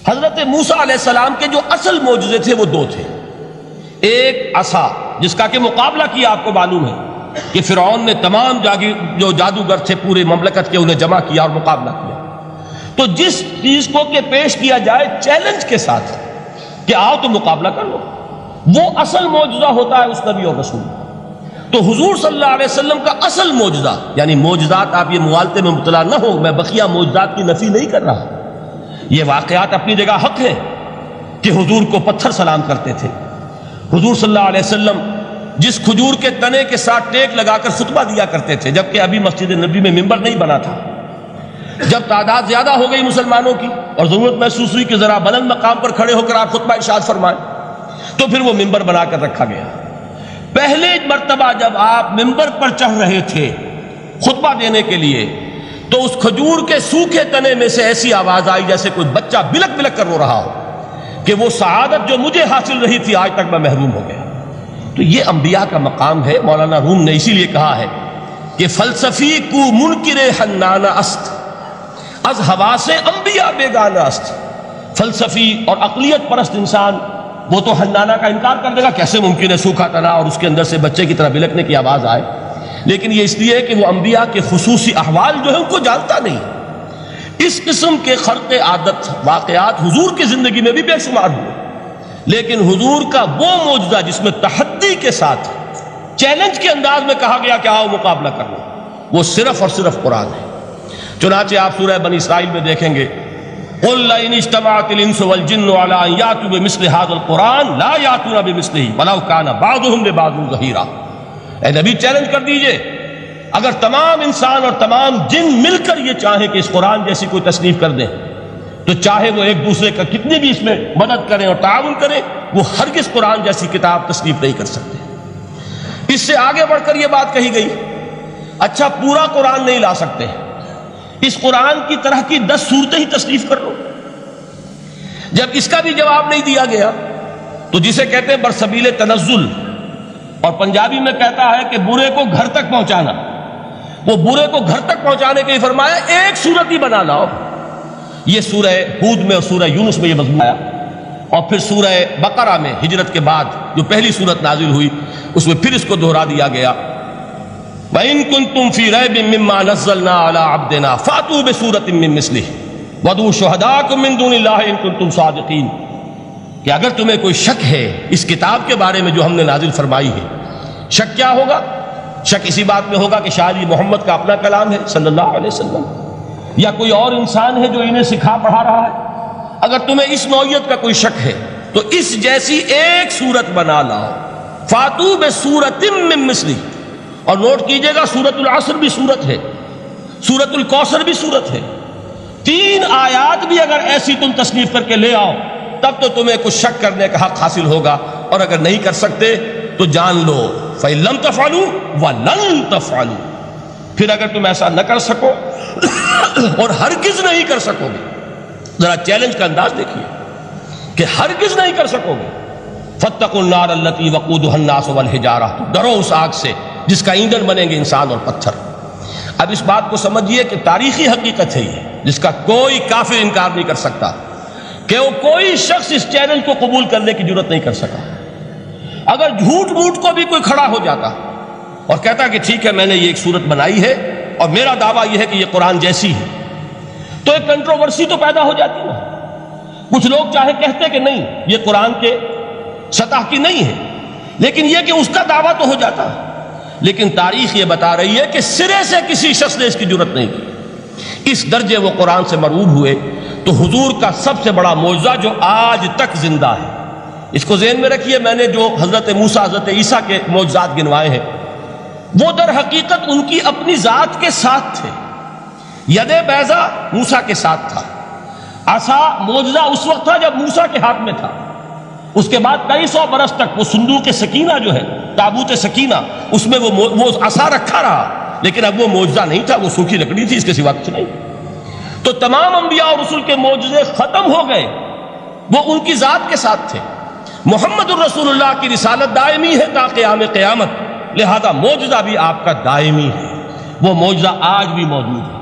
حضرت موسیٰ علیہ السلام کے جو اصل معجزے تھے وہ دو تھے. ایک عصا جس کا کہ مقابلہ کیا آپ کو معلوم ہے کہ فرعون نے تمام جو جادوگر تھے پورے مملکت کے انہیں جمع کیا اور مقابلہ کیا. تو جس چیز کو کہ پیش کیا جائے چیلنج کے ساتھ کہ آؤ تو مقابلہ کر لو، وہ اصل معجزہ ہوتا ہے اس نبی اور رسول. تو حضور صلی اللہ علیہ وسلم کا اصل معجزہ، یعنی معجزات آپ یہ موالتے میں مبتلا نہ ہو، میں بقیہ معجزات کی نفی نہیں کر رہا، یہ واقعات اپنی جگہ حق ہے کہ حضور کو پتھر سلام کرتے تھے. حضور صلی اللہ علیہ وسلم جس کھجور کے تنے کے ساتھ ٹیک لگا کر خطبہ دیا کرتے تھے، جبکہ ابھی مسجد نبی میں ممبر نہیں بنا تھا. جب تعداد زیادہ ہو گئی مسلمانوں کی اور ضرورت محسوس ہوئی کہ ذرا بلند مقام پر کھڑے ہو کر آپ خطبہ ارشاد فرمائیں، تو پھر وہ ممبر بنا کر رکھا گیا. پہلے مرتبہ جب آپ ممبر پر چڑھ رہے تھے خطبہ دینے کے لیے، تو اس کھجور کے سوکھے تنے میں سے ایسی آواز آئی جیسے کوئی بچہ بلک بلک کر رو رہا ہو کہ وہ سعادت جو مجھے حاصل رہی تھی آج تک میں محروم ہو گیا. تو یہ انبیاء کا مقام ہے. مولانا روم نے اسی لیے کہا ہے کہ فلسفی کو منکر حنانہ است، از حواس انبیاء بیگانہ است. فلسفی اور عقلیت پرست انسان وہ تو حنانہ کا انکار کر دے گا، کیسے ممکن ہے سوکھا تنا اور اس کے اندر سے بچے کی طرح بلکنے کی آواز آئے. لیکن یہ اس لیے کہ وہ انبیاء کے خصوصی احوال جو ہے ان کو جانتا نہیں. اس قسم کے خرق عادت واقعات حضور کی زندگی میں بھی بے شمار ہوئے، لیکن حضور کا وہ معجزہ جس میں تحدی کے ساتھ چیلنج کے انداز میں کہا گیا کہ آؤ مقابلہ کر لو، وہ صرف اور صرف قرآن ہے. چنانچہ آپ سورہ بنی اسرائیل میں دیکھیں گے قُلْ لَئِنِ اجْتَمَعَتِ الْإِنسُ وَالْجِنُّ عَلَىٰ أَن يَأْتُوا بِمِثْلِ هَٰذَا الْقُرْآنِ لَا يَأْتُونَ بِمِثْلِهِ وَلَوْ كَانَ بَعْضُهُمْ لِبَعْضٍ ظَهِيرًا. اے نبی چیلنج کر دیجئے، اگر تمام انسان اور تمام جن مل کر یہ چاہیں کہ اس قرآن جیسی کوئی تصنیف کر دیں، تو چاہے وہ ایک دوسرے کا کتنی بھی اس میں مدد کریں اور تعاون کریں، وہ ہرگز قرآن جیسی کتاب تصنیف نہیں کر سکتے. اس سے آگے بڑھ کر یہ بات کہی گئی، اچھا پورا قرآن نہیں لا سکتے، اس قرآن کی طرح کی 10 صورتیں ہی تصنیف کر لو. جب اس کا بھی جواب نہیں دیا گیا تو جسے کہتے ہیں برسبیل تنزل، اور پنجابی میں کہتا ہے کہ برے کو گھر تک پہنچانا، وہ برے کو گھر تک پہنچانے کے لیے فرمایا ایک صورت ہی بنا لاؤ. یہ سورہ ہود میں اور سورہ یونس میں یہ مضمون آیا، اور پھر سورہ بقرہ میں ہجرت کے بعد جو پہلی صورت نازل ہوئی اس میں پھر اس کو دہرا دیا گیا. وَإِن كُنتُمْ فِي رَيْبٍ مِّمَّا نَزَّلْنَا عَلَىٰ عَبْدِنَا فَأْتُوا بِسُورَةٍ مِّن مِّثْلِهِ وَادْعُوا شُهَدَاءَكُم مِّن دُونِ اللَّهِ إِن كُنتُمْ صَادِقِينَ. کہ اگر تمہیں کوئی شک ہے اس کتاب کے بارے میں جو ہم نے نازل فرمائی ہے، شک کیا ہوگا؟ شک اسی بات میں ہوگا کہ شاید یہ محمد کا اپنا کلام ہے صلی اللہ علیہ وسلم، یا کوئی اور انسان ہے جو انہیں سکھا پڑھا رہا ہے. اگر تمہیں اس نوعیت کا کوئی شک ہے تو اس جیسی ایک صورت بنا لاؤ. فَأْتُوا بِسُورَةٍ مِّن مِّثْلِهِ. اور نوٹ کیجئے گا سورۃ العصر بھی صورت ہے، سورۃ الکوثر بھی صورت ہے. 3 آیات بھی اگر ایسی تم تصنیف کر کے لے آؤ تب تو تمہیں کچھ شک کرنے کا حق حاصل ہوگا. اور اگر نہیں کر سکتے تو جان لو فَإِن لَّمْ تَفْعَلُوا وَلَن تَفْعَلُوا. پھر اگر تم ایسا نہ کر سکو اور ہرگز نہیں کر سکو گے، ذرا چیلنج کا انداز دیکھیے کہ ہرگز نہیں کر سکو گے. فَاتَّقُوا النَّارَ الَّتِي وَقُودُهَا النَّاسُ وَالْحِجَارَةُ. ڈرو اس آگ سے جس کا ایندھن بنیں گے انسان اور پتھر. اب اس بات کو سمجھیے کہ تاریخی حقیقت ہے یہ، جس کا کوئی کافر انکار نہیں کر سکتا، کہ وہ کوئی شخص اس چیلنج کو قبول کرنے کی جرت نہیں کر سکا. اگر جھوٹ موٹ کو بھی کوئی کھڑا ہو جاتا اور کہتا کہ ٹھیک ہے میں نے یہ ایک صورت بنائی ہے اور میرا دعویٰ یہ ہے کہ یہ قرآن جیسی ہے، تو ایک کنٹروورسی تو پیدا ہو جاتی نا. کچھ لوگ چاہے کہتے کہ نہیں یہ قرآن کے سطح کی نہیں ہے، لیکن یہ کہ اس کا دعویٰ تو ہو جاتا. لیکن تاریخ یہ بتا رہی ہے کہ سرے سے کسی شخص نے اس کی جرت نہیں کی. اس درجے وہ قرآن سے مرعوب ہوئے. تو حضور کا سب سے بڑا معجزہ جو آج تک زندہ ہے، اس کو ذہن میں رکھیے. میں نے جو حضرت موسیٰ حضرت عیسیٰ کے معجزات گنوائے ہیں وہ در حقیقت ان کی اپنی ذات کے ساتھ تھے. ید بیضا موسیٰ کے ساتھ تھا، عصا معجزہ اس وقت تھا جب موسیٰ کے ہاتھ میں تھا. اس کے بعد کئی 100 برس تک وہ صندوق سکینہ جو ہے، تابوت سکینہ، اس میں وہ عصا رکھا رہا، لیکن اب وہ معجزہ نہیں تھا، وہ سوکھی لکڑی تھی، اس کے سوا کچھ نہیں. تو تمام انبیاء اور رسول کے معجزے ختم ہو گئے، وہ ان کی ذات کے ساتھ تھے. محمد الرسول اللہ کی رسالت دائمی ہے تا قیام قیامت، لہذا معجزہ بھی آپ کا دائمی ہے. وہ معجزہ آج بھی موجود ہے.